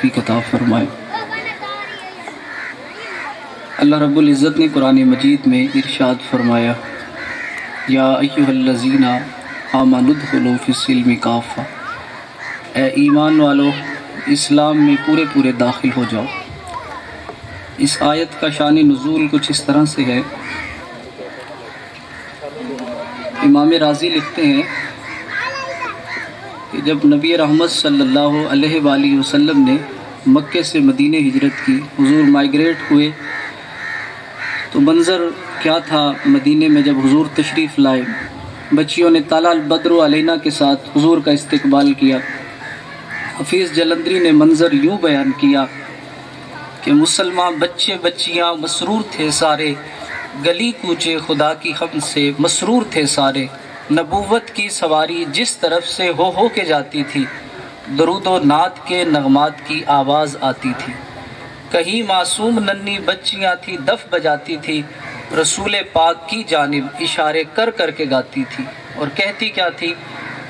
توفیق عطا فرمائے۔ اللہ رب العزت نے قرآن مجید میں ارشاد فرمایا، یا ایھا الذین آمنوا ادخلوا فی السلم کافہ، اے ایمان والو اسلام میں پورے پورے داخل ہو جاؤ۔ اس آیت کا شان نزول کچھ اس طرح سے ہے، امام رازی لکھتے ہیں کہ جب نبی رحمت صلی اللہ علیہ وآلہ وسلم نے مکے سے مدینہ ہجرت کی، حضور مائیگریٹ ہوئے، تو منظر کیا تھا مدینہ میں جب حضور تشریف لائے۔ بچیوں نے طلع البدر علینا کے ساتھ حضور کا استقبال کیا۔ حفیظ جلندری نے منظر یوں بیان کیا کہ مسلمان بچے بچیاں مسرور تھے سارے، گلی کوچے خدا کی حمد سے مسرور تھے سارے، نبوت کی سواری جس طرف سے ہو کے جاتی تھی، درود و نعت کے نغمات کی آواز آتی تھی، کہیں معصوم ننھی بچیاں تھی دف بجاتی تھی، رسول پاک کی جانب اشارے کر کر کے گاتی تھی، اور کہتی کیا تھی،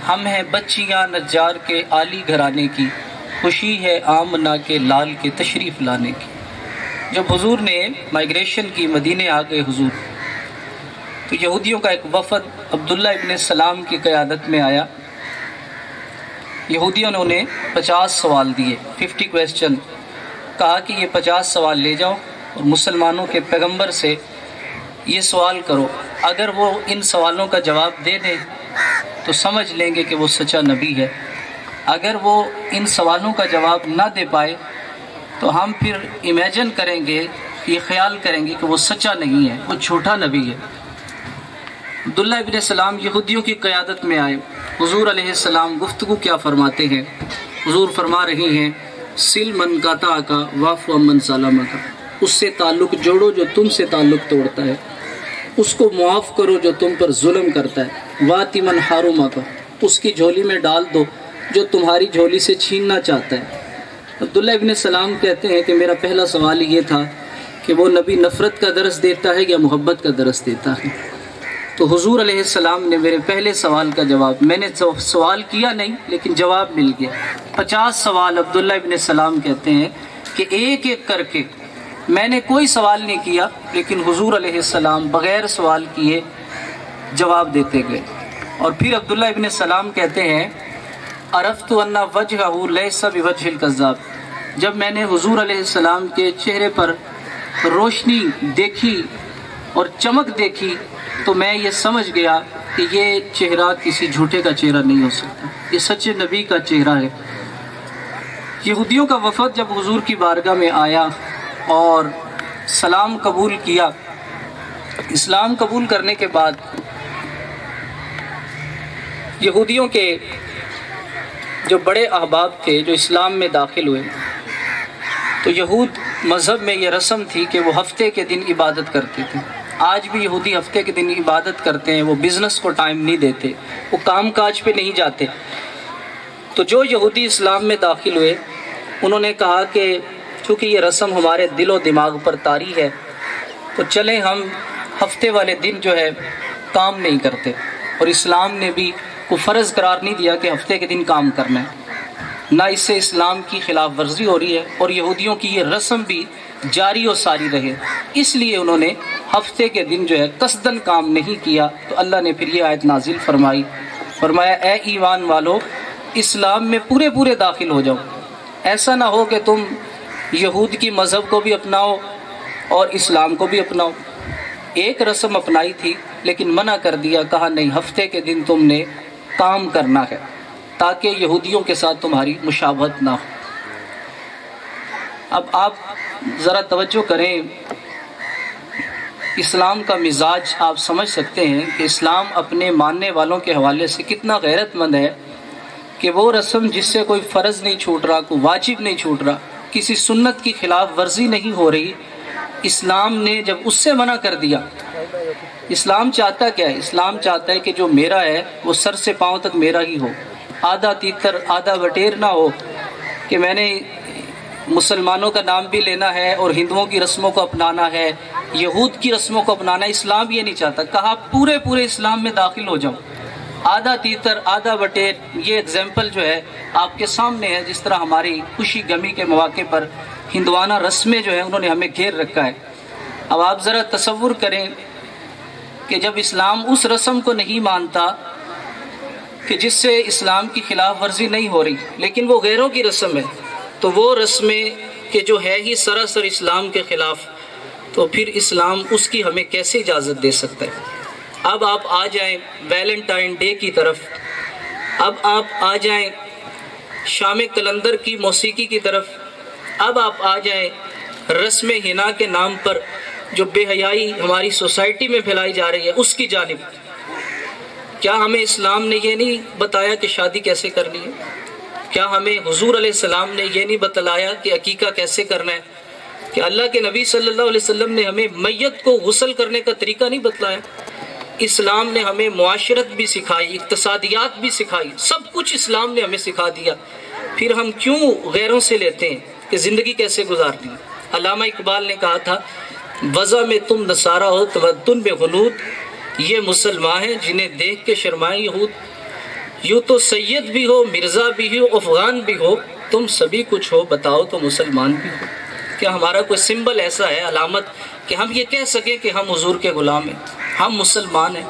ہم ہیں بچیاں نجار کے عالی گھرانے کی، خوشی ہے آمنہ کے لال کے تشریف لانے کی۔ جب حضور نے مائیگریشن کی، مدینے آ گئے حضور، تو یہودیوں کا ایک وفد عبداللہ ابن سلام کی قیادت میں آیا۔ یہودیوں نے انہیں 50 سوال دیے، 50 کویسچن، کہا کہ یہ 50 سوال لے جاؤ اور مسلمانوں کے پیغمبر سے یہ سوال کرو، اگر وہ ان سوالوں کا جواب دے دیں تو سمجھ لیں گے کہ وہ سچا نبی ہے، اگر وہ ان سوالوں کا جواب نہ دے پائے تو ہم پھر امیجن کریں گے، یہ خیال کریں گے کہ وہ سچا نہیں ہے، وہ جھوٹا نبی ہے۔ عبداللہ ابن سلام یہودیوں کی قیادت میں آئے۔ حضور علیہ السلام گفتگو کیا فرماتے ہیں؟ حضور فرما رہے ہیں، سل من قطع کا واعف عمن ظلم کا، اس سے تعلق جوڑو جو تم سے تعلق توڑتا ہے، اس کو معاف کرو جو تم پر ظلم کرتا ہے، واتی من حرم کا، اس کی جھولی میں ڈال دو جو تمہاری جھولی سے چھیننا چاہتا ہے۔ عبداللہ ابن سلام کہتے ہیں کہ میرا پہلا سوال یہ تھا کہ وہ نبی نفرت کا درس دیتا ہے یا محبت کا درس دیتا ہے؟ تو حضور علیہ السلام نے میرے پہلے سوال کا جواب، میں نے سوال کیا نہیں لیکن جواب مل گیا۔ 50 سوال عبداللہ ابن سلام کہتے ہیں کہ ایک ایک کر کے میں نے کوئی سوال نہیں کیا، لیکن حضور علیہ السلام بغیر سوال کیے جواب دیتے گئے۔ اور پھر عبداللہ ابن سلام کہتے ہیں، عرفت ان وجہہ لیس بوجہ الکذاب، جب میں نے حضور علیہ السلام کے چہرے پر روشنی دیکھی اور چمک دیکھی تو میں یہ سمجھ گیا کہ یہ چہرہ کسی جھوٹے کا چہرہ نہیں ہو سکتا، یہ سچے نبی کا چہرہ ہے۔ یہودیوں کا وفد جب حضور کی بارگاہ میں آیا اور سلام قبول کیا، اسلام قبول کرنے کے بعد یہودیوں کے جو بڑے احباب تھے جو اسلام میں داخل ہوئے، تو یہود مذہب میں یہ رسم تھی کہ وہ ہفتے کے دن عبادت کرتے تھے۔ آج بھی یہودی ہفتے کے دن عبادت کرتے ہیں، وہ بزنس کو ٹائم نہیں دیتے، وہ کام کاج پہ نہیں جاتے۔ تو جو یہودی اسلام میں داخل ہوئے انہوں نے کہا کہ چونکہ یہ رسم ہمارے دل و دماغ پر طاری ہے تو چلیں ہم ہفتے والے دن جو ہے کام نہیں کرتے، اور اسلام نے بھی کوئی فرض قرار نہیں دیا کہ ہفتے کے دن کام کرنا ہے، نہ اس سے اسلام کی خلاف ورزی ہو رہی ہے، اور یہودیوں کی یہ رسم بھی جاری و ساری رہے، اس لیے انہوں نے ہفتے کے دن جو ہے قصداً کام نہیں کیا۔ تو اللہ نے پھر یہ آیت نازل فرمایا اے ایمان والو اسلام میں پورے پورے داخل ہو جاؤ، ایسا نہ ہو کہ تم یہود کی مذہب کو بھی اپناؤ اور اسلام کو بھی اپناؤ۔ ایک رسم اپنائی تھی لیکن منع کر دیا، کہا نہیں، ہفتے کے دن تم نے کام کرنا ہے تاکہ یہودیوں کے ساتھ تمہاری مشابہت نہ ہو۔ اب آپ ذرا توجہ کریں، اسلام کا مزاج آپ سمجھ سکتے ہیں کہ اسلام اپنے ماننے والوں کے حوالے سے کتنا غیرت مند ہے کہ وہ رسم جس سے کوئی فرض نہیں چھوٹ رہا، کوئی واجب نہیں چھوٹ رہا، کسی سنت کی خلاف ورزی نہیں ہو رہی، اسلام نے جب اس سے منع کر دیا۔ اسلام چاہتا کیا ہے؟ اسلام چاہتا ہے کہ جو میرا ہے وہ سر سے پاؤں تک میرا ہی ہو، آدھا تیتر آدھا بٹیر نہ ہو کہ میں نے مسلمانوں کا نام بھی لینا ہے اور ہندوؤں کی رسموں کو اپنانا ہے، یہود کی رسموں کو اپنانا ہے۔ اسلام یہ نہیں چاہتا، کہا پورے اسلام میں داخل ہو جاؤ، آدھا تیتر آدھا بٹیر، یہ ایگزامپل جو ہے آپ کے سامنے ہے، جس طرح ہماری خوشی غمی کے مواقع پر ہندوانہ رسمیں جو ہیں انہوں نے ہمیں گھیر رکھا ہے۔ اب آپ ذرا تصور کریں کہ جب اسلام اس رسم کو نہیں مانتا کہ جس سے اسلام کی خلاف ورزی نہیں ہو رہی، لیکن وہ غیروں کی رسم ہے، تو وہ رسمیں کہ جو ہے ہی سراسر اسلام کے خلاف، تو پھر اسلام اس کی ہمیں کیسے اجازت دے سکتا ہے؟ اب آپ آ جائیں ویلنٹائن ڈے کی طرف، اب آپ آ جائیں شام کلندر کی موسیقی کی طرف، اب آپ آ جائیں رسم حنا کے نام پر جو بے حیائی ہماری سوسائٹی میں پھیلائی جا رہی ہے اس کی جانب۔ کیا ہمیں اسلام نے یہ نہیں بتایا کہ شادی کیسے کرنی ہے؟ کیا ہمیں حضور علیہ السلام نے یہ نہیں بتلایا کہ عقیقہ کیسے کرنا ہے؟ کہ اللہ کے نبی صلی اللہ علیہ وسلم نے ہمیں میت کو غسل کرنے کا طریقہ نہیں بتلایا؟ اسلام نے ہمیں معاشرت بھی سکھائی، اقتصادیات بھی سکھائی، سب کچھ اسلام نے ہمیں سکھا دیا، پھر ہم کیوں غیروں سے لیتے ہیں کہ زندگی کیسے گزارنی؟ علامہ اقبال نے کہا تھا، وضع میں تم نصارہ ہو تمدن میں غنود، یہ مسلمان ہیں جنہیں دیکھ کے شرمائے یہود، یوں تو سید بھی ہو مرزا بھی ہو افغان بھی ہو، تم سبھی کچھ ہو بتاؤ تو مسلمان بھی ہو۔ کیا ہمارا کوئی سمبل ایسا ہے، علامت، کہ ہم یہ کہہ سکیں کہ ہم حضور کے غلام ہیں، ہم مسلمان ہیں؟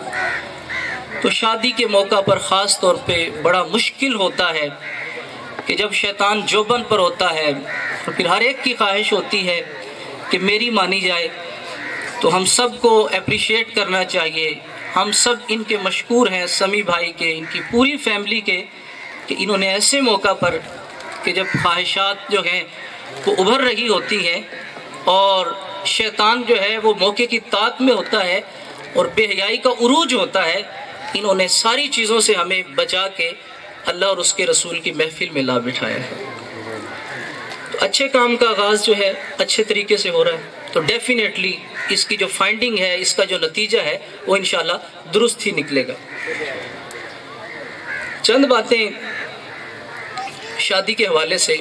تو شادی کے موقع پر خاص طور پہ بڑا مشکل ہوتا ہے کہ جب شیطان جوبن پر ہوتا ہے تو پھر ہر ایک کی خواہش ہوتی ہے کہ میری مانی جائے، تو ہم سب کو اپریشیٹ کرنا چاہیے، ہم سب ان کے مشکور ہیں، سمی بھائی کے، ان کی پوری فیملی کے، کہ انہوں نے ایسے موقع پر کہ جب خواہشات جو ہیں وہ ابھر رہی ہوتی ہیں اور شیطان جو ہے وہ موقع کی طاق میں ہوتا ہے اور بے حیائی کا عروج ہوتا ہے، انہوں نے ساری چیزوں سے ہمیں بچا کے اللہ اور اس کے رسول کی محفل میں لا بٹھایا ہے۔ تو اچھے کام کا آغاز جو ہے اچھے طریقے سے ہو رہا ہے، تو ڈیفینیٹلی اس کی جو فائنڈنگ ہے، اس کا جو نتیجہ ہے وہ انشاءاللہ درست ہی نکلے گا۔ چند باتیں شادی کے حوالے سے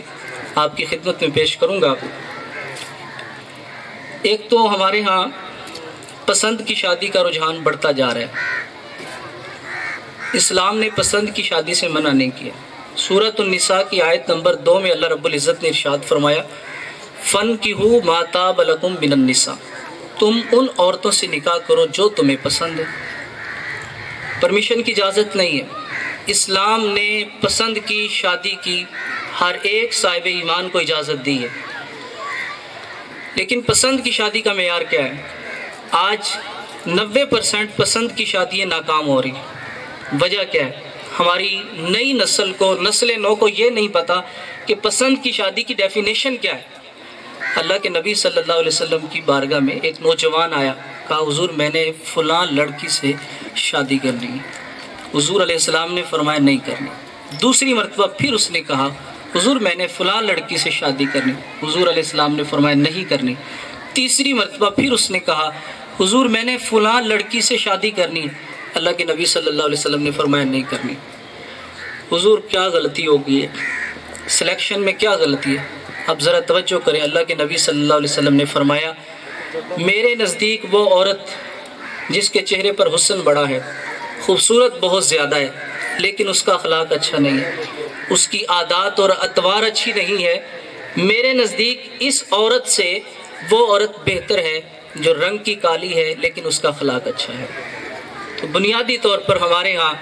آپ کی خدمت میں پیش کروں گا۔ ایک تو ہمارے ہاں پسند کی شادی کا رجحان بڑھتا جا رہا ہے۔ اسلام نے پسند کی شادی سے منع نہیں کیا۔ سورۃ النساء کی آیت نمبر 2 میں اللہ رب العزت نے ارشاد فرمایا، فَانْكِحُوا مَا طَابَ لَكُم مِّنَ النِّسَاءِ، تم ان عورتوں سے نکاح کرو جو تمہیں پسند ہے۔ پرمیشن کی اجازت نہیں ہے۔ اسلام نے پسند کی شادی کی ہر ایک صاحب ایمان کو اجازت دی ہے، لیکن پسند کی شادی کا معیار کیا ہے؟ آج 90% پسند کی شادیاں ناکام ہو رہی ہیں۔ وجہ کیا ہے؟ ہماری نئی نسل کو، نسل نو کو یہ نہیں پتا کہ پسند کی شادی کی ڈیفینیشن کیا ہے۔ اللہ کے نبی صلی اللہ علیہ وسلم کی بارگاہ میں ایک نوجوان آیا، کہا حضور میں نے فلاں لڑکی سے شادی کرنی ہے۔ حضور علیہ السلام نے فرمایا نہیں کرنی۔ دوسری مرتبہ پھر اس نے کہا حضور میں نے فلاں لڑکی سے شادی کرنی، حضور علیہ السلام نے فرمایا نہیں کرنی۔ تیسری مرتبہ پھر اس نے کہا حضور میں نے فلاں لڑکی سے شادی کرنی، اللہ کے نبی صلی اللہ علیہ وسلم نے فرمایا نہیں کرنی۔ حضور کیا غلطی ہو گئی ہے؟ سلیکشن میں کیا غلطی ہے؟ اب ذرا توجہ کریں، اللہ کے نبی صلی اللہ علیہ وسلم نے فرمایا میرے نزدیک وہ عورت جس کے چہرے پر حسن بڑا ہے، خوبصورت بہت زیادہ ہے، لیکن اس کا اخلاق اچھا نہیں ہے، اس کی عادات اور اطوار اچھی نہیں ہے، میرے نزدیک اس عورت سے وہ عورت بہتر ہے جو رنگ کی کالی ہے لیکن اس کا اخلاق اچھا ہے۔ تو بنیادی طور پر ہمارے ہاں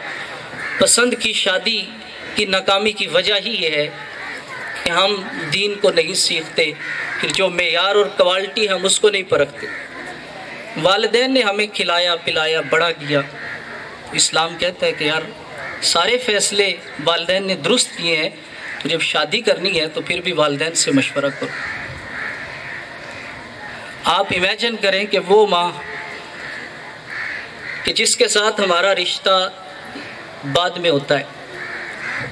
پسند کی شادی کی ناکامی کی وجہ ہی یہ ہے کہ ہم دین کو نہیں سیکھتے، پھر جو معیار اور کوالٹی ہم اس کو نہیں پرکھتے۔ والدین نے ہمیں کھلایا پلایا بڑا کیا، اسلام کہتا ہے کہ یار سارے فیصلے والدین نے درست کیے ہیں، تو جب شادی کرنی ہے تو پھر بھی والدین سے مشورہ کرو۔ آپ امیجن کریں کہ وہ ماں کہ جس کے ساتھ ہمارا رشتہ بعد میں ہوتا ہے،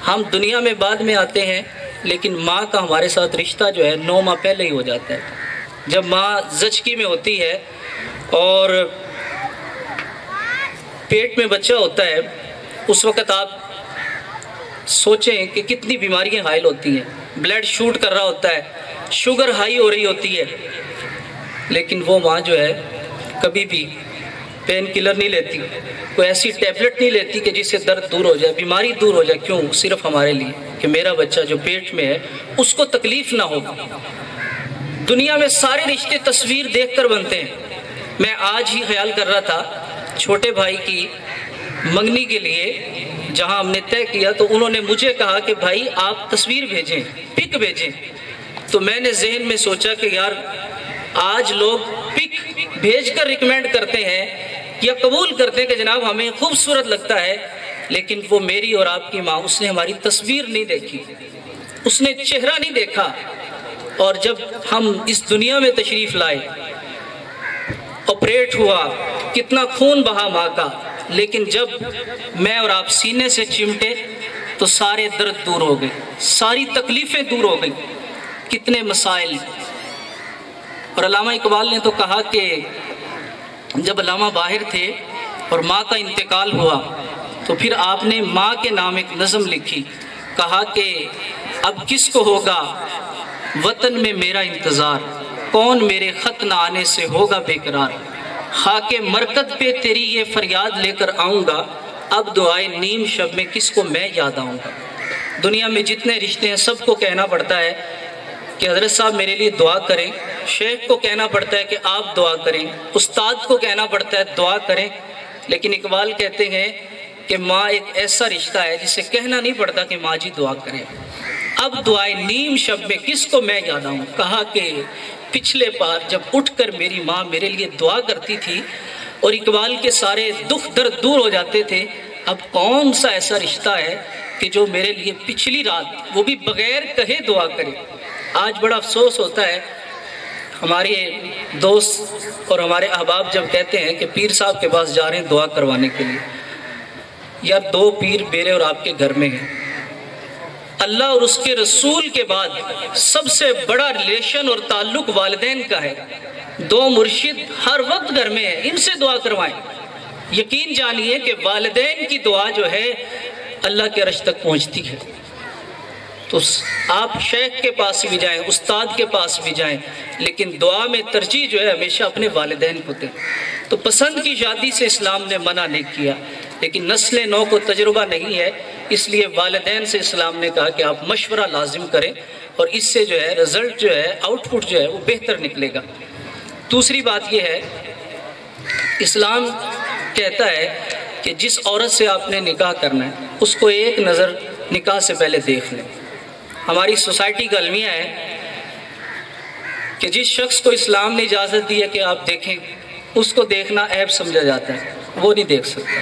ہم دنیا میں بعد میں آتے ہیں، لیکن ماں کا ہمارے ساتھ رشتہ جو ہے 9 ماہ پہلے ہی ہو جاتا ہے۔ جب ماں زچگی میں ہوتی ہے اور پیٹ میں بچہ ہوتا ہے، اس وقت آپ سوچیں کہ کتنی بیماریاں حائل ہوتی ہیں، بلڈ شوٹ کر رہا ہوتا ہے، شوگر ہائی ہو رہی ہوتی ہے، لیکن وہ ماں جو ہے کبھی بھی پین کلر نہیں لیتی، کوئی ایسی ٹیبلٹ نہیں لیتی کہ جس سے درد دور ہو جائے، بیماری دور ہو جائے. کیوں؟ صرف ہمارے لیے کہ میرا بچہ جو پیٹ میں ہے اس کو تکلیف نہ ہو. دنیا میں سارے رشتے تصویر دیکھ کر بنتے ہیں. میں آج ہی خیال کر رہا تھا چھوٹے بھائی کی منگنی کے لیے جہاں ہم نے طے کیا تو انہوں نے مجھے کہا کہ بھائی آپ تصویر بھیجیں، پک بھیجیں. تو میں نے ذہن میں سوچا کہ یار آج لوگ پک بھیج کر ریکمینڈ کرتے ہیں یا قبول کرتے ہیں کہ جناب ہمیں خوبصورت لگتا ہے، لیکن وہ میری اور آپ کی ماں، اس نے ہماری تصویر نہیں دیکھی، اس نے چہرہ نہیں دیکھا. اور جب ہم اس دنیا میں تشریف لائے، آپریٹ ہوا، کتنا خون بہا ماں کا، لیکن جب میں اور آپ سینے سے چمٹے تو سارے درد دور ہو گئے، ساری تکلیفیں دور ہو گئی. کتنے مسائل. اور علامہ اقبال نے تو کہا کہ جب علامہ باہر تھے اور ماں کا انتقال ہوا تو پھر آپ نے ماں کے نام ایک نظم لکھی. کہا کہ اب کس کو ہوگا وطن میں میرا انتظار، کون میرے خط نہ آنے سے ہوگا بے قرار. خاک مرکت پہ تیری یہ فریاد لے کر آؤں گا، اب دعائے نیم شب میں کس کو میں یاد آؤں گا. دنیا میں جتنے رشتے ہیں سب کو کہنا پڑتا ہے کہ حضرت صاحب میرے لیے دعا کریں، شیخ کو کہنا پڑتا ہے کہ آپ دعا کریں، استاد کو کہنا پڑتا ہے دعا کریں. لیکن اقبال کہتے ہیں کہ ماں ایک ایسا رشتہ ہے جسے کہنا نہیں پڑتا کہ ماں جی دعا کریں. اب دعائے نیم شب میں کس کو میں یاد آؤں. کہا کہ پچھلے بار جب اٹھ کر میری ماں میرے لیے دعا کرتی تھی اور اقبال کے سارے دکھ درد دور ہو جاتے تھے، اب کون سا ایسا رشتہ ہے کہ جو میرے لیے پچھلی رات وہ بھی بغیر کہے دعا کرے. آج بڑا افسوس ہوتا ہے، ہمارے دوست اور ہمارے احباب جب کہتے ہیں کہ پیر صاحب کے پاس جا رہے ہیں دعا کروانے کے لیے. یار 2 پیر میرے اور آپ کے گھر میں ہیں. اللہ اور اس کے رسول کے بعد سب سے بڑا ریلیشن اور تعلق والدین کا ہے. 2 مرشد ہر وقت گھر میں ہیں، ان سے دعا کروائیں. یقین جانیے کہ والدین کی دعا جو ہے اللہ کے عرش تک پہنچتی ہے. تو آپ شیخ کے پاس بھی جائیں، استاد کے پاس بھی جائیں، لیکن دعا میں ترجیح جو ہے ہمیشہ اپنے والدین کو دیں. تو پسند کی شادی سے اسلام نے منع نہیں کیا، لیکن نسل نو کو تجربہ نہیں ہے، اس لیے والدین سے اسلام نے کہا کہ آپ مشورہ لازم کریں اور اس سے جو ہے رزلٹ جو ہے، آؤٹ پٹ جو ہے وہ بہتر نکلے گا. دوسری بات یہ ہے، اسلام کہتا ہے کہ جس عورت سے آپ نے نکاح کرنا ہے اس کو ایک نظر نکاح سے پہلے دیکھ لیں. ہماری سوسائٹی کا المیہ ہے کہ جس شخص کو اسلام نے اجازت دی ہے کہ آپ دیکھیں، اس کو دیکھنا عیب سمجھا جاتا ہے، وہ نہیں دیکھ سکتا.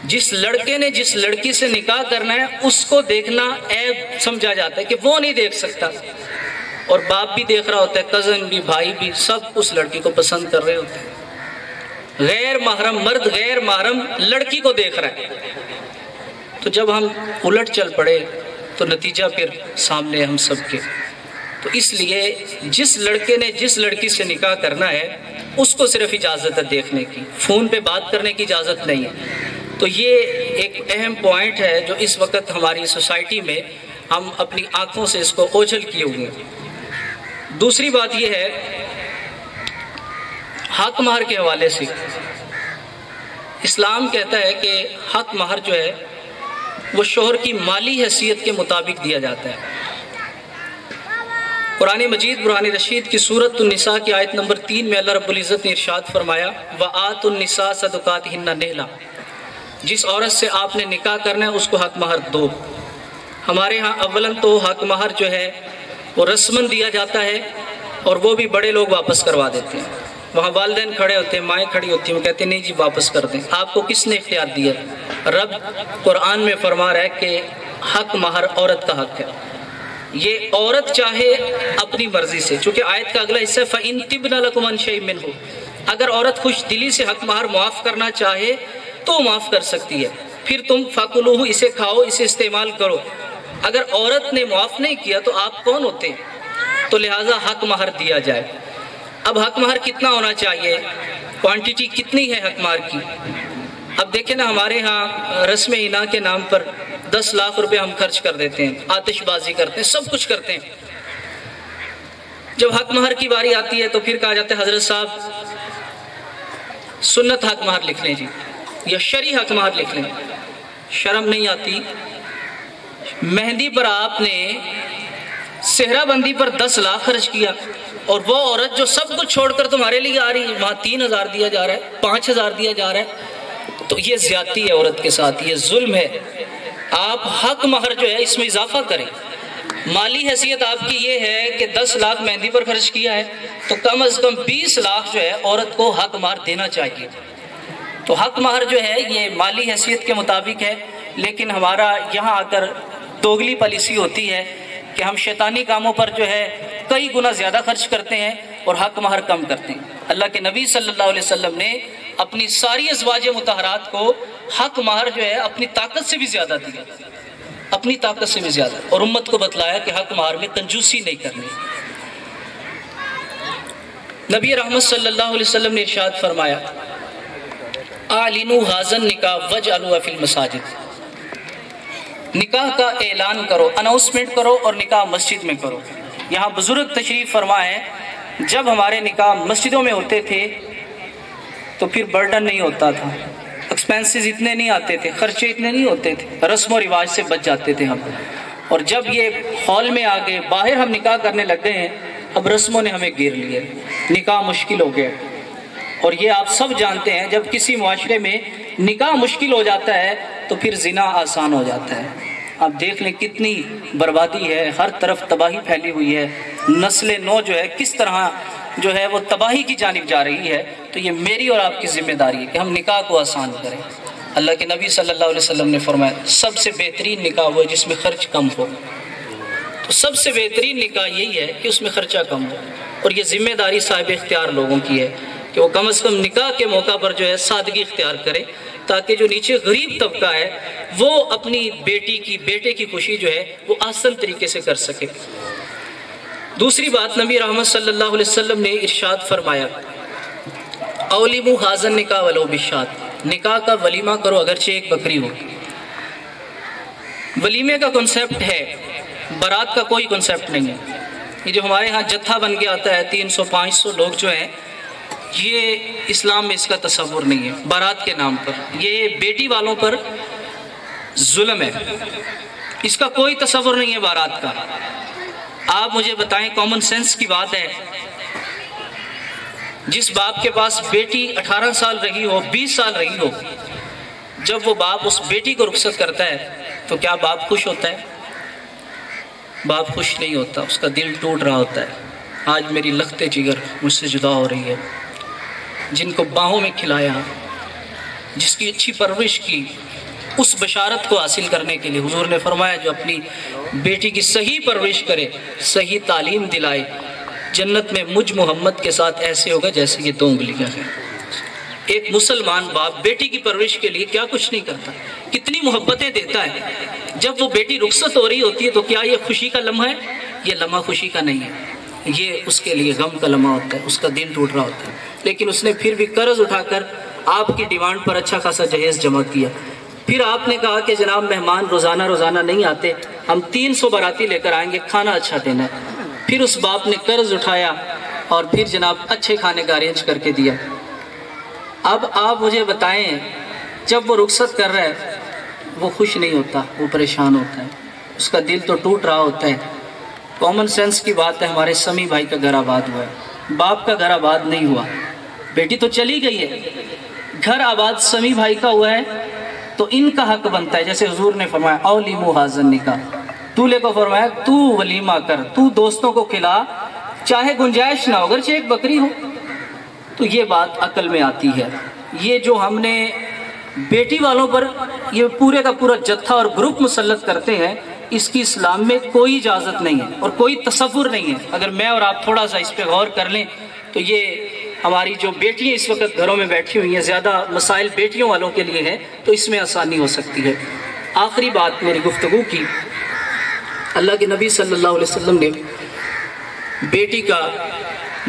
جس لڑکے نے جس لڑکی سے نکاح کرنا ہے اس کو دیکھنا عیب سمجھا جاتا ہے کہ وہ نہیں دیکھ سکتا. اور باپ بھی دیکھ رہا ہوتا ہے، کزن بھی، بھائی بھی، سب اس لڑکی کو پسند کر رہے ہوتے ہیں. غیر محرم مرد غیر محرم لڑکی کو دیکھ رہا ہے. تو جب ہم الٹ چل پڑے تو نتیجہ پھر سامنے ہم سب کے. تو اس لیے جس لڑکے نے جس لڑکی سے نکاح کرنا ہے اس کو صرف اجازت ہے دیکھنے کی، فون پہ بات کرنے کی اجازت نہیں ہے. تو یہ ایک اہم پوائنٹ ہے جو اس وقت ہماری سوسائٹی میں ہم اپنی آنکھوں سے اس کو اوجھل کیے ہوئے ہیں. دوسری بات یہ ہے، حق مہر کے حوالے سے اسلام کہتا ہے کہ حق مہر جو ہے وہ شوہر کی مالی حیثیت کے مطابق دیا جاتا ہے. قرآن مجید برہان رشید کی سورۃ النساء کی آیت نمبر 3 میں اللہ رب العزت نے ارشاد فرمایا وَآتُوا النِّسَاءَ صَدُقَاتِهِنَّ نِحْلَةً، جس عورت سے آپ نے نکاح کرنا ہے اس کو حق مہر دو. ہمارے ہاں اولاً تو حق مہر جو ہے وہ رسماً دیا جاتا ہے اور وہ بھی بڑے لوگ واپس کروا دیتے ہیں. وہاں والدین کھڑے ہوتے ہیں، مائیں کھڑی ہوتی ہیں، وہ کہتے ہیں نہیں جی واپس کر دیں. آپ کو کس نے اختیار دیا؟ رب قرآن میں فرما رہا ہے کہ حق مہر عورت کا حق ہے. یہ عورت چاہے اپنی مرضی سے، چونکہ آیت کا اگلا حصہ فَإِن تِبْنَ لَكُمْ عَنْ شَيْءٍ مِّنْهُ، اگر عورت خوش دلی سے حق مہر معاف کرنا چاہے تو معاف کر سکتی ہے. پھر تم فَكُلُوهُ، اسے کھاؤ، اسے استعمال کرو. اگر عورت نے معاف نہیں کیا تو آپ کون ہوتے ہیں؟ تو لہٰذا حق مہر دیا جائے. اب حق مہر کتنا ہونا چاہیے؟ کوانٹیٹی کتنی ہے حق مہر کی؟ اب دیکھیں نا، ہمارے ہاں رسم اناء کے نام پر 10 لاکھ روپے ہم خرچ کر دیتے ہیں، آتش بازی کرتے ہیں، سب کچھ کرتے ہیں. جب حق مہر کی باری آتی ہے تو پھر کہا جاتا ہے حضرت صاحب سنت حق مہر لکھ لیں جی، یا شرعی حق مہر لکھ لیں، شرم نہیں آتی؟ مہندی پر آپ نے صحرا بندی پر 10 لاکھ خرچ کیا، اور وہ عورت جو سب کچھ چھوڑ کر تمہارے لیے آ رہی ہے وہاں 3,000 دیا جا رہا ہے، 5,000 دیا جا رہا ہے، تو یہ زیادتی ہے عورت کے ساتھ، یہ ظلم ہے۔ آپ حق مہر جو ہے اس میں اضافہ کریں۔ مالی حیثیت آپ کی یہ ہے کہ 10 لاکھ مہندی پر خرچ کیا ہے تو کم از کم 20 لاکھ جو ہے عورت کو حق مہر دینا چاہیے۔ تو حق مہر جو ہے یہ مالی حیثیت کے مطابق ہے، لیکن ہمارا یہاں آ کر دوگلی پالیسی ہوتی ہے کہ ہم شیطانی کاموں پر جو ہے کئی گنا زیادہ خرچ کرتے ہیں اور حق مہر کم کرتے ہیں۔ اللہ کے نبی صلی اللہ علیہ وسلم نے اپنی ساری ازواج مطہرات کو حق مہر جو ہے اپنی طاقت سے بھی زیادہ دیا، اپنی طاقت سے بھی زیادہ، اور امت کو بتلایا کہ حق مہر میں کنجوسی نہیں کرنی۔ نبی رحمت صلی اللہ علیہ وسلم نے ارشاد فرمایا اعلنوا ھذا النکاح واجعلوہ فی المساجد، نکاح کا اعلان کرو، اناؤنسمنٹ کرو اور نکاح مسجد میں کرو۔ یہاں بزرگ تشریف فرما ہے جب ہمارے نکاح مسجدوں میں ہوتے تھے تو پھر برڈن نہیں ہوتا تھا، ایکسپینسز اتنے نہیں آتے تھے، خرچے اتنے نہیں ہوتے تھے، رسم و رواج سے بچ جاتے تھے ہم۔ اور جب یہ ہال میں آگے باہر ہم نکاح کرنے لگ گئے ہیں، اب رسموں نے ہمیں گھیر لیے، نکاح مشکل ہو گیا۔ اور یہ آپ سب جانتے ہیں جب کسی معاشرے میں نکاح مشکل ہو جاتا ہے تو پھر زنا آسان ہو جاتا ہے۔ آپ دیکھ لیں کتنی بربادی ہے، ہر طرف تباہی پھیلی ہوئی ہے، نسل نو جو ہے کس طرح جو ہے وہ تباہی کی جانب جا رہی ہے۔ تو یہ میری اور آپ کی ذمہ داری ہے کہ ہم نکاح کو آسان کریں۔ اللہ کے نبی صلی اللہ علیہ وسلم نے فرمایا سب سے بہترین نکاح وہ ہے جس میں خرچ کم ہو، تو سب سے بہترین نکاح یہی ہے کہ اس میں خرچہ کم ہو، اور یہ ذمہ داری صاحب اختیار لوگوں کی ہے کہ وہ کم از کم نکاح کے موقع پر جو ہے سادگی اختیار کرے، تاکہ جو نیچے غریب طبقہ ہے وہ اپنی بیٹے کی خوشی جو ہے وہ آسان طریقے سے کر سکے۔ دوسری بات نبی رحمت صلی اللہ علیہ وسلم نے ارشاد فرمایا اولیموا ھذا النکاح ولو بالشاۃ، نکاح کا ولیمہ کرو اگرچہ ایک بکری ہو۔ ولیمے کا کنسیپٹ ہے، بارات کا کوئی کنسیپٹ نہیں ہے۔ یہ جو ہمارے ہاں جتھا بن کے آتا ہے 300-500 لوگ جو ہیں، یہ اسلام میں اس کا تصور نہیں ہے۔ بارات کے نام پر یہ بیٹی والوں پر ظلم ہے، اس کا کوئی تصور نہیں ہے بارات کا۔ آپ مجھے بتائیں، کامن سینس کی بات ہے، جس باپ کے پاس بیٹی 18 سال رہی ہو، 20 سال رہی ہو، جب وہ باپ اس بیٹی کو رخصت کرتا ہے تو کیا باپ خوش ہوتا ہے؟ باپ خوش نہیں ہوتا، اس کا دل ٹوٹ رہا ہوتا ہے۔ آج میری لخت جگر مجھ سے جدا ہو رہی ہے، جن کو باہوں میں کھلایا، جس کی اچھی پرورش کی، اس بشارت کو حاصل کرنے کے لیے حضور نے فرمایا جو اپنی بیٹی کی صحیح پرورش کرے، صحیح تعلیم دلائے، جنت میں مجھ محمد کے ساتھ ایسے ہوگا جیسے یہ 2 انگلیاں ہیں۔ ایک مسلمان باپ بیٹی کی پرورش کے لیے کیا کچھ نہیں کرتا، کتنی محبتیں دیتا ہے۔ جب وہ بیٹی رخصت ہو رہی ہوتی ہے تو کیا یہ خوشی کا لمحہ ہے؟ یہ لمحہ خوشی کا نہیں ہے، یہ اس کے لیے غم کا لمحہ ہوتا ہے، اس کا دل ٹوٹ رہا ہوتا ہے۔ لیکن اس نے پھر بھی قرض اٹھا کر آپ کی ڈیمانڈ پر اچھا خاصا جہیز جمع کیا۔ پھر آپ نے کہا کہ جناب مہمان روزانہ نہیں آتے، ہم 300 باراتی لے کر آئیں گے، کھانا اچھا دینا ہے۔ پھر اس باپ نے قرض اٹھایا اور پھر جناب اچھے کھانے کا ارینج کر کے دیا۔ اب آپ مجھے بتائیں، جب وہ رخصت کر رہا ہے وہ خوش نہیں ہوتا، وہ پریشان ہوتا ہے، اس کا دل تو ٹوٹ رہا ہوتا ہے۔ کامن سینس کی بات ہے، ہمارے سمی بھائی کا گھر آباد ہوا ہے، باپ کا گھر آباد نہیں ہوا۔ بیٹی تو چلی گئی ہے، گھر آباد سمی بھائی کا ہوا ہے، تو ان کا حق بنتا ہے۔ جیسے حضور نے فرمایا اولیموا ھذا النکاح، دولہے کو فرمایا تو ولیمہ کر، تو دوستوں کو کھلا، چاہے گنجائش نہ ہو اگرچہ ایک بکری ہو۔ تو یہ بات عقل میں آتی ہے۔ یہ جو ہم نے بیٹی والوں پر یہ پورے کا پورا جتھا اور گروپ مسلط کرتے ہیں، اس کی اسلام میں کوئی اجازت نہیں ہے اور کوئی تصور نہیں ہے۔ اگر میں اور آپ تھوڑا سا اس پہ غور کر لیں تو یہ ہماری جو بیٹیاں اس وقت گھروں میں بیٹھی ہوئی ہیں، زیادہ مسائل بیٹیوں والوں کے لیے ہیں، تو اس میں آسانی ہو سکتی ہے۔ آخری بات میری گفتگو کی، اللہ کے نبی صلی اللہ علیہ وسلم نے بیٹی کا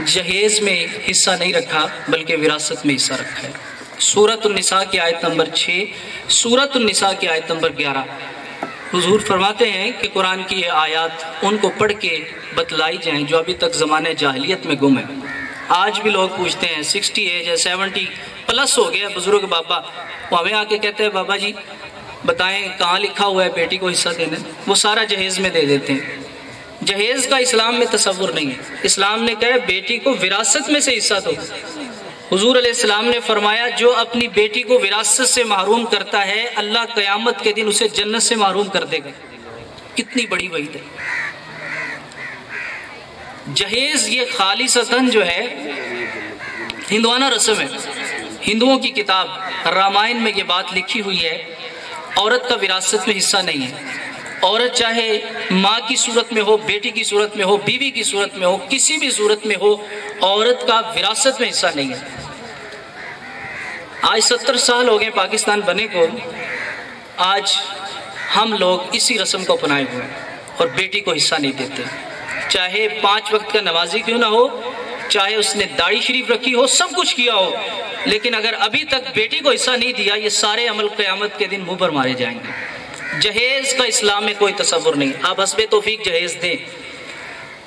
جہیز میں حصہ نہیں رکھا بلکہ وراثت میں حصہ رکھا ہے۔ سورۃ النساء کی آیت نمبر 6، سورۃ النساء کی آیت نمبر 11، حضور فرماتے ہیں کہ قرآن کی یہ آیات ان کو پڑھ کے بتلائی جائیں جو ابھی تک زمانے جاہلیت میں گم ہیں۔ آج بھی لوگ پوچھتے ہیں 60 ایج ہے 70 پلس ہو گیا بزرگ بابا، وہ ہمیں آ کے کہتے ہیں بابا جی بتائیں کہاں لکھا ہوا ہے بیٹی کو حصہ دینے، وہ سارا جہیز میں دے دیتے ہیں۔ جہیز کا اسلام میں تصور نہیں ہے، اسلام نے کہا بیٹی کو وراثت میں سے حصہ دو۔ حضور علیہ السلام نے فرمایا جو اپنی بیٹی کو وراثت سے محروم کرتا ہے اللہ قیامت کے دن اسے جنت سے محروم کر دے گا۔ کتنی بڑی وعید ہے۔ جہیز یہ خالصتاً جو ہے ہندوانہ رسم ہے، ہندوؤں کی کتاب رامائن میں یہ بات لکھی ہوئی ہے، عورت کا وراثت میں حصہ نہیں ہے۔ عورت چاہے ماں کی صورت میں ہو، بیٹی کی صورت میں ہو، بیوی کی صورت میں ہو، کسی بھی صورت میں ہو، عورت کا وراثت میں حصہ نہیں ہے۔ آج 70 سال ہو گئے پاکستان بنے کو، آج ہم لوگ اسی رسم کو اپنائے ہوئے ہیں اور بیٹی کو حصہ نہیں دیتے، چاہے 5 وقت کا نمازی کیوں نہ ہو، چاہے اس نے داڑھی شریف رکھی ہو، سب کچھ کیا ہو، لیکن اگر ابھی تک بیٹی کو حصہ نہیں دیا یہ سارے عمل قیامت کے دن منہ پر مارے جائیں گے۔ جہیز کا اسلام میں کوئی تصور نہیں، آپ حسب توفیق جہیز دیں۔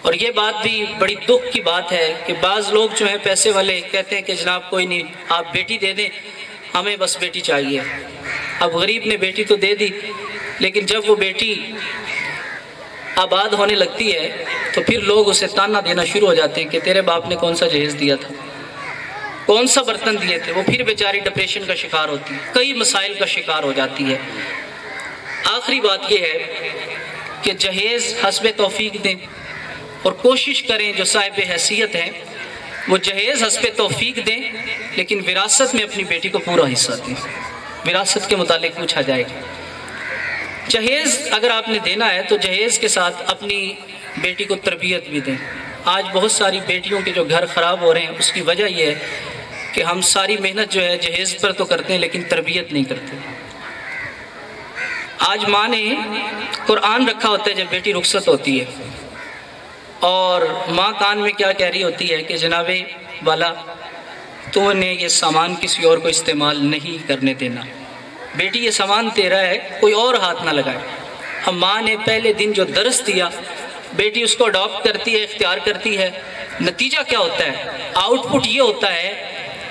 اور یہ بات بھی بڑی دکھ کی بات ہے کہ بعض لوگ جو ہیں پیسے والے کہتے ہیں کہ جناب کوئی نہیں آپ بیٹی دے دیں، ہمیں بس بیٹی چاہیے۔ اب غریب نے بیٹی تو دے دی، لیکن جب وہ بیٹی آباد ہونے لگتی ہے تو پھر لوگ اسے تانا دینا شروع ہو جاتے ہیں کہ تیرے باپ نے کون سا جہیز دیا تھا، کون سا برتن دیے تھے۔ وہ پھر بیچاری ڈپریشن کا شکار ہوتی ہے، کئی مسائل کا شکار ہو جاتی ہے۔ آخری بات یہ ہے کہ جہیز حسب توفیق دیں اور کوشش کریں جو صاحب حیثیت ہیں وہ جہیز حسب توفیق دیں، لیکن وراثت میں اپنی بیٹی کو پورا حصہ دیں۔ وراثت کے متعلق پوچھا جائے گا۔ جہیز اگر آپ نے دینا ہے تو جہیز کے ساتھ اپنی بیٹی کو تربیت بھی دیں۔ آج بہت ساری بیٹیوں کے جو گھر خراب ہو رہے ہیں اس کی وجہ یہ ہے کہ ہم ساری محنت جو ہے جہیز پر تو کرتے ہیں لیکن تربیت نہیں کرتے۔ آج ماں نے قرآن رکھا ہوتا ہے جب بیٹی رخصت ہوتی ہے، اور ماں کان میں کیا کہہ رہی ہوتی ہے کہ جناب والا تو نے یہ سامان کسی اور کو استعمال نہیں کرنے دینا، بیٹی یہ سامان تیرا ہے کوئی اور ہاتھ نہ لگائے۔ اب ماں نے پہلے دن جو درس دیا بیٹی اس کو اڈاپٹ کرتی ہے، اختیار کرتی ہے، نتیجہ کیا ہوتا ہے؟ آؤٹ پٹ یہ ہوتا ہے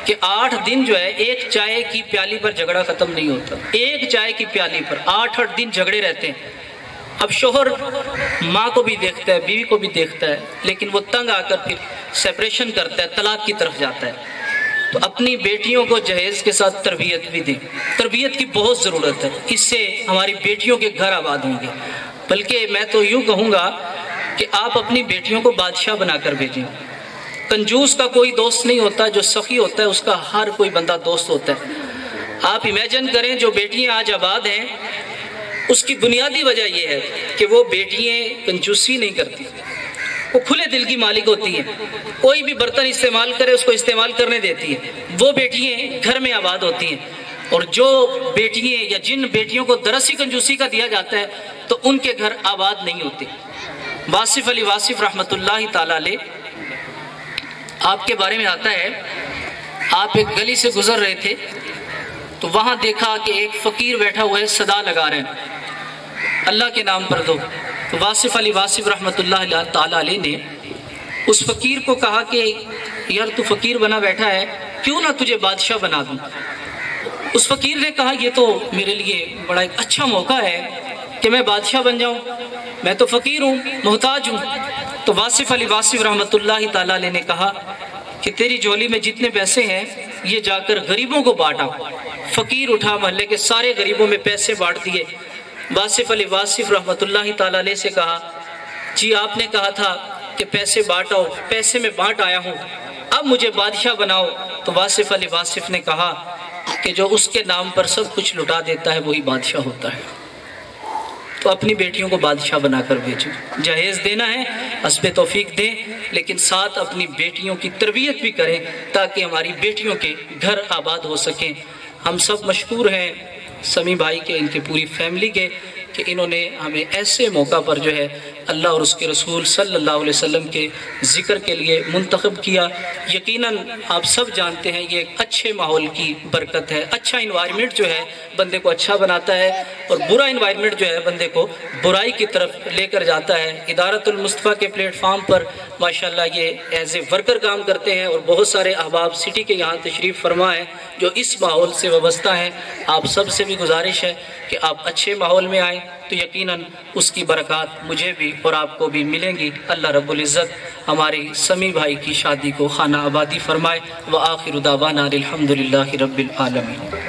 کہ 8 دن جو ہے ایک چائے کی پیالی پر جھگڑا ختم نہیں ہوتا، ایک چائے کی پیالی پر 8 دن جھگڑے رہتے ہیں۔ اب شوہر ماں کو بھی دیکھتا ہے، بیوی کو بھی دیکھتا ہے، لیکن وہ تنگ آ کر پھر سیپریشن کرتا ہے، طلاق کی طرف جاتا ہے۔ تو اپنی بیٹیوں کو جہیز کے ساتھ تربیت بھی دیں، تربیت کی بہت ضرورت ہے، اس سے ہماری بیٹیوں کے گھر آباد ہوں گے۔ بلکہ میں تو یوں کہوں گا کہ آپ اپنی بیٹیوں کو بادشاہ بنا کر بھیجیں۔ کنجوس کا کوئی دوست نہیں ہوتا، جو سخی ہوتا ہے اس کا ہر کوئی بندہ دوست ہوتا ہے۔ آپ امیجن کریں جو بیٹیاں آج آباد ہیں اس کی بنیادی وجہ یہ ہے کہ وہ بیٹیاں کنجوسی نہیں کرتی، وہ کھلے دل کی مالک ہوتی ہیں، کوئی بھی برتن استعمال کرے اس کو استعمال کرنے دیتی ہے، وہ بیٹیاں گھر میں آباد ہوتی ہیں۔ اور جو بیٹیاں یا جن بیٹیوں کو درسی کنجوسی کا دیا جاتا ہے تو ان کے گھر آباد نہیں ہوتے۔ واصف علی واصف رحمۃ اللہ تعالی علیہ، آپ کے بارے میں آتا ہے آپ ایک گلی سے گزر رہے تھے تو وہاں دیکھا کہ ایک فقیر بیٹھا ہوا ہے، صدا لگا رہے ہیں اللہ کے نام پر دو۔ تو واصف علی واصف رحمۃ اللہ تعالی علیہ نے اس فقیر کو کہا کہ یار تو فقیر بنا بیٹھا ہے، کیوں نہ تجھے بادشاہ بنا دوں۔ اس فقیر نے کہا یہ تو میرے لیے بڑا ایک اچھا موقع ہے کہ میں بادشاہ بن جاؤں، میں تو فقیر ہوں، محتاج ہوں۔ تو واصف علی واصف رحمۃ اللہ تعالی علیہ نے کہا کہ تیری جھولی میں جتنے پیسے ہیں یہ جا کر غریبوں کو بانٹا۔ فقیر اٹھا، محلے کے سارے غریبوں میں پیسے بانٹ دیے۔ واصف علی واصف رحمۃ اللہ تعالی علیہ سے کہا جی آپ نے کہا تھا کہ پیسے بانٹو، پیسے میں بانٹ آیا ہوں، اب مجھے بادشاہ بناؤ۔ تو واصف علی واصف نے کہا کہ جو اس کے نام پر سب کچھ لٹا دیتا ہے وہی بادشاہ ہوتا ہے۔ تو اپنی بیٹیوں کو بادشاہ بنا کر بھیجو۔ جہیز دینا ہے حسب توفیق دیں، لیکن ساتھ اپنی بیٹیوں کی تربیت بھی کریں تاکہ ہماری بیٹیوں کے گھر آباد ہو سکیں۔ ہم سب مشکور ہیں سمی بھائی کے، ان کی پوری فیملی کے، کہ انہوں نے ہمیں ایسے موقع پر جو ہے اللہ اور اس کے رسول صلی اللہ علیہ وسلم کے ذکر کے لیے منتخب کیا۔ یقیناً آپ سب جانتے ہیں یہ ایک اچھے ماحول کی برکت ہے۔ اچھا انوائرمنٹ جو ہے بندے کو اچھا بناتا ہے، اور برا انوائرمنٹ جو ہے بندے کو برائی کی طرف لے کر جاتا ہے۔ ادارۃ المصطفیٰ کے پلیٹ فارم پر ماشاءاللہ یہ ایز اے ورکر کام کرتے ہیں، اور بہت سارے احباب سٹی کے یہاں تشریف فرما ہیں جو اس ماحول سے وابستہ ہیں۔ آپ سب سے بھی گزارش ہے کہ آپ اچھے ماحول میں آئیں تو یقیناً اس کی برکات مجھے بھی اور آپ کو بھی ملیں گی۔ اللہ رب العزت ہمارے سمیع بھائی کی شادی کو خانہ آبادی فرمائے۔ وآخر دعوانا الحمدللہ رب العالمین۔